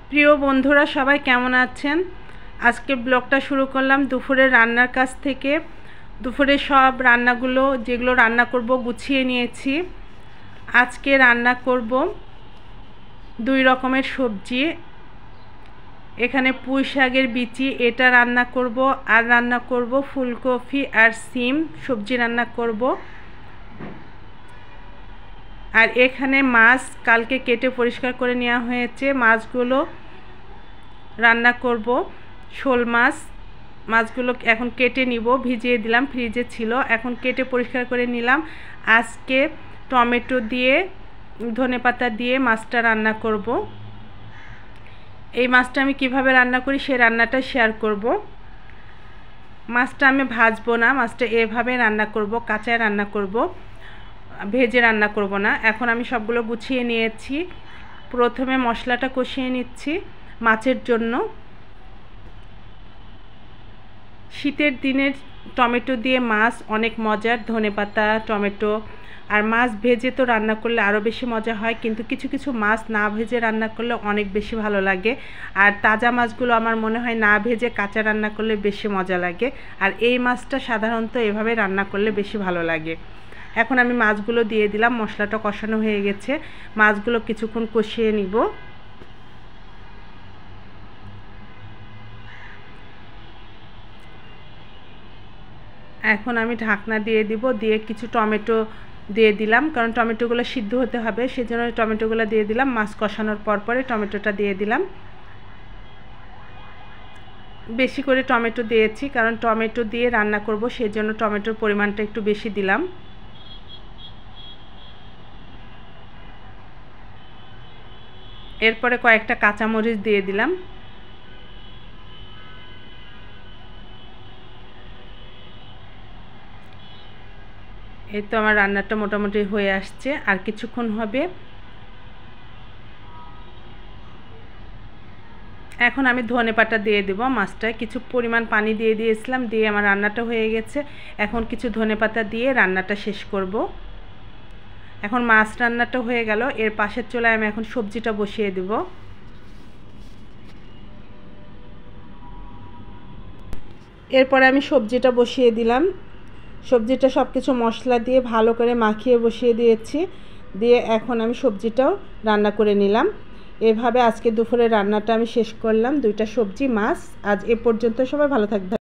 প্রিয় বন্ধুরা সবাই কেমন আছেন? আজকে ব্লগটা শুরু করলাম দুপুরের রান্নার কাছ থেকে। দুপুরে সব রান্নাগুলো যেগুলো রান্না করব গুছিয়ে নিয়েছি। আজকে রান্না করব 2 রকমের সবজি। এখানে পুঁই শাকের বিচি এটা রান্না করব, আর রান্না করব ফুলকপি আর সিম সবজি রান্না করব। আর এখানে মাছ কালকে কেটে পরিষ্কার করে নেওয়া হয়েছে। মাছগুলো রান্না করব শোল মাছ। মাছগুলো এখন কেটে নিব, ভিজিয়ে দিলাম, ফ্রিজে ছিল, এখন কেটে পরিষ্কার করে নিলাম। আজকে টমেটো দিয়ে ধনেপাতা দিয়ে মাছটা রান্না করব। এই মাছটা আমি কিভাবে রান্না করি সেই রান্নাটা শেয়ার করব। মাছটা আমি ভাজবো না, মাছটা এভাবে রান্না করব, কাঁচায় রান্না করব, ভেজে রান্না করব না। এখন আমি সবগুলো গুছিয়ে নিয়েছি। প্রথমে মশলাটা কষিয়ে নিচ্ছি মাছের জন্য। শীতের দিনের টমেটো দিয়ে মাছ অনেক মজার, ধনেপাতা টমেটো আর মাছ ভেজে তো রান্না করলে আরও বেশি মজা হয়, কিন্তু কিছু কিছু মাছ না ভেজে রান্না করলে অনেক বেশি ভালো লাগে। আর তাজা মাছগুলো আমার মনে হয় না ভেজে কাঁচা রান্না করলে বেশি মজা লাগে। আর এই মাছটা সাধারণত এভাবে রান্না করলে বেশি ভালো লাগে। এখন আমি মাছগুলো দিয়ে দিলাম, মশলাটা কষানো হয়ে গেছে, মাছগুলো কিছুক্ষণ কষিয়ে নিব। এখন আমি ঢাকনা দিয়ে দিব, দিয়ে কিছু টমেটো দিয়ে দিলাম, কারণ টমেটোগুলো সিদ্ধ হতে হবে, সেজন্য টমেটোগুলো দিয়ে দিলাম। মাছ কষানোর পরে টমেটোটা দিয়ে দিলাম। বেশি করে টমেটো দিয়েছি, কারণ টমেটো দিয়ে রান্না করব, সেজন্য টমেটোর পরিমাণটা একটু বেশি দিলাম। এরপরে কয়েকটা কাঁচামরিচ দিয়ে দিলাম। এই তো আমার রান্নাটা মোটামুটি হয়ে আসছে, আর কিছুক্ষণ হবে। এখন আমি ধনেপাতা দিয়ে দেব মাছটায়, কিছু পরিমাণ পানি দিয়ে দিয়েছিলাম, দিয়ে আমার রান্নাটা হয়ে গেছে। এখন কিছু ধনেপাতা দিয়ে রান্নাটা শেষ করব। এখন মাছ রান্নাটা হয়ে গেল, এর পাশের চুলায় আমি এখন সবজিটা বসিয়ে দেব। এরপরে আমি সবজিটা বসিয়ে দিলাম। সবজিটা সব কিছু মশলা দিয়ে ভালো করে মাখিয়ে বসিয়ে দিয়েছি, দিয়ে এখন আমি সবজিটাও রান্না করে নিলাম। এভাবে আজকে দুপুরে রান্নাটা আমি শেষ করলাম, 2টা সবজি মাছ। আজ এ পর্যন্ত, সবাই ভালো থাকবে।